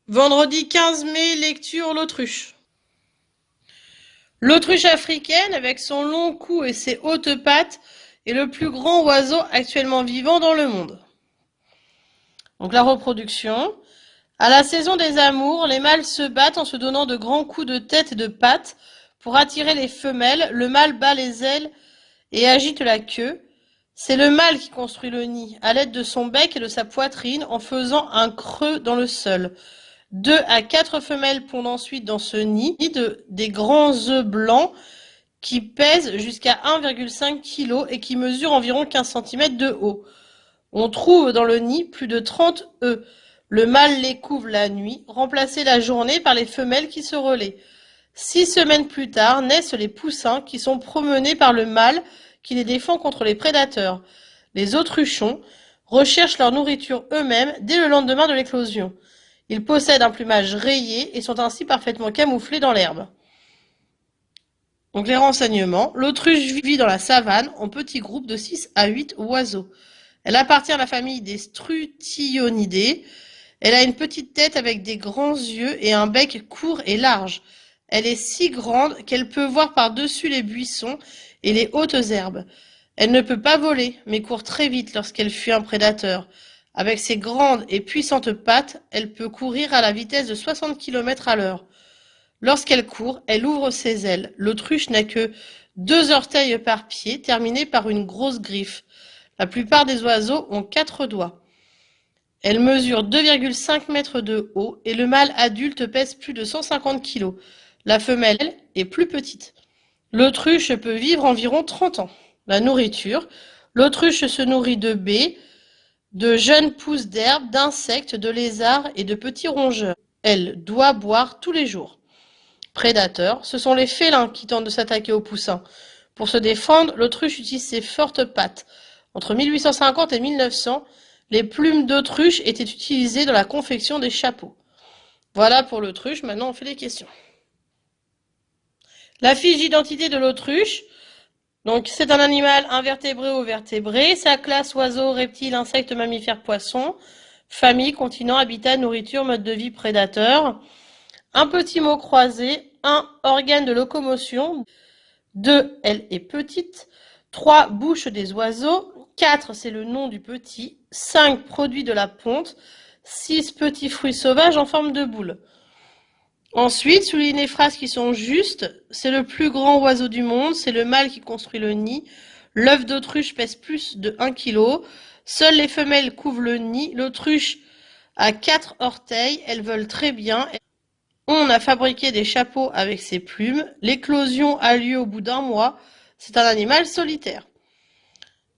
Vendredi 15 mai, lecture l'autruche. L'autruche africaine, avec son long cou et ses hautes pattes, est le plus grand oiseau actuellement vivant dans le monde. Donc la reproduction. À la saison des amours, les mâles se battent en se donnant de grands coups de tête et de pattes pour attirer les femelles. Le mâle bat les ailes et agite la queue. C'est le mâle qui construit le nid à l'aide de son bec et de sa poitrine en faisant un creux dans le sol. 2 à 4 femelles pondent ensuite dans ce nid des grands œufs blancs qui pèsent jusqu'à 1,5 kg et qui mesurent environ 15 cm de haut. On trouve dans le nid plus de 30 œufs. Le mâle les couve la nuit, remplacés la journée par les femelles qui se relaient. 6 semaines plus tard naissent les poussins qui sont promenés par le mâle qui les défend contre les prédateurs. Les autruchons recherchent leur nourriture eux-mêmes dès le lendemain de l'éclosion. Ils possèdent un plumage rayé et sont ainsi parfaitement camouflés dans l'herbe. Donc les renseignements. L'autruche vit dans la savane en petits groupes de 6 à 8 oiseaux. Elle appartient à la famille des Strutyonidae. Elle a une petite tête avec des grands yeux et un bec court et large. Elle est si grande qu'elle peut voir par-dessus les buissons et les hautes herbes. Elle ne peut pas voler, mais court très vite lorsqu'elle fuit un prédateur. Avec ses grandes et puissantes pattes, elle peut courir à la vitesse de 60 km à l'heure. Lorsqu'elle court, elle ouvre ses ailes. L'autruche n'a que 2 orteils par pied, terminés par une grosse griffe. La plupart des oiseaux ont 4 doigts. Elle mesure 2,5 mètres de haut et le mâle adulte pèse plus de 150 kg. La femelle, elle, est plus petite. L'autruche peut vivre environ 30 ans. La nourriture. L'autruche se nourrit de baies, de jeunes pousses d'herbes, d'insectes, de lézards et de petits rongeurs. Elle doit boire tous les jours. Prédateurs, ce sont les félins qui tentent de s'attaquer aux poussins. Pour se défendre, l'autruche utilise ses fortes pattes. Entre 1850 et 1900, les plumes d'autruche étaient utilisées dans la confection des chapeaux. Voilà pour l'autruche, maintenant on fait les questions. La fiche d'identité de l'autruche. Donc c'est un animal invertébré ou vertébré. Sa classe oiseaux, reptiles, insectes, mammifères, poissons. Famille, continent, habitat, nourriture, mode de vie, prédateur. Un petit mot croisé. 1. Organe de locomotion. 2. Elle est petite. 3. Bouche des oiseaux. 4. C'est le nom du petit. 5. Produit de la ponte. 6. Petits fruits sauvages en forme de boule. Ensuite, souligne les phrases qui sont justes. C'est le plus grand oiseau du monde. C'est le mâle qui construit le nid. L'œuf d'autruche pèse plus de 1 kg. Seules les femelles couvrent le nid. L'autruche a 4 orteils. Elles volent très bien. On a fabriqué des chapeaux avec ses plumes. L'éclosion a lieu au bout d'1 mois. C'est un animal solitaire.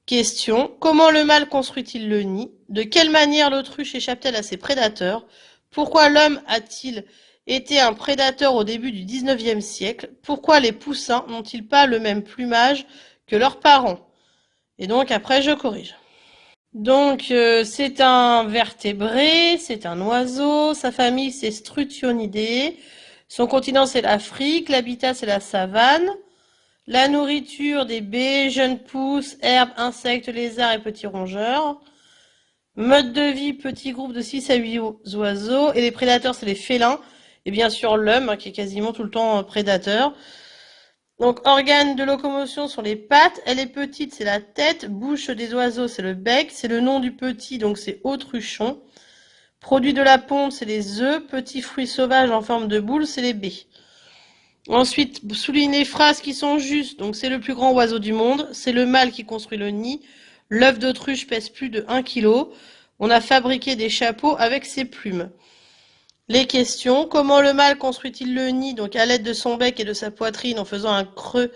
Question. Comment le mâle construit-il le nid? De quelle manière l'autruche échappe-t-elle à ses prédateurs? Pourquoi l'homme a-t-il été un prédateur au début du XIXe siècle? Pourquoi les poussins n'ont-ils pas le même plumage que leurs parents? Et donc après je corrige. Donc c'est un vertébré, c'est un oiseau, sa famille c'est Strutyonidae, son continent c'est l'Afrique, l'habitat c'est la savane, la nourriture des baies, jeunes pousses, herbes, insectes, lézards et petits rongeurs, mode de vie petit groupe de 6 à 8 oiseaux, et les prédateurs c'est les félins, et bien sûr l'homme qui est quasiment tout le temps prédateur. Donc, organes de locomotion sont les pattes. Elle est petite, c'est la tête. Bouche des oiseaux, c'est le bec. C'est le nom du petit, donc c'est autruchon. Produit de la ponte, c'est les œufs. Petits fruits sauvages en forme de boule, c'est les baies. Ensuite, souligne les phrases qui sont justes. Donc, c'est le plus grand oiseau du monde. C'est le mâle qui construit le nid. L'œuf d'autruche pèse plus de 1 kg. On a fabriqué des chapeaux avec ses plumes. Les questions. Comment le mâle construit-il le nid, donc à l'aide de son bec et de sa poitrine en faisant un creux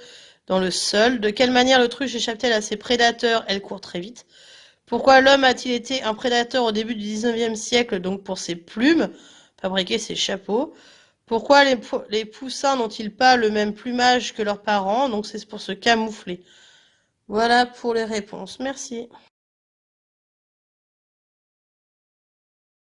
dans le sol? De quelle manière l'autruche échappe-t-elle à ses prédateurs? Elle court très vite. Pourquoi l'homme a-t-il été un prédateur au début du XIXe siècle, donc pour ses plumes, fabriquer ses chapeaux? Pourquoi les poussins n'ont-ils pas le même plumage que leurs parents? Donc c'est pour se camoufler. Voilà pour les réponses. Merci.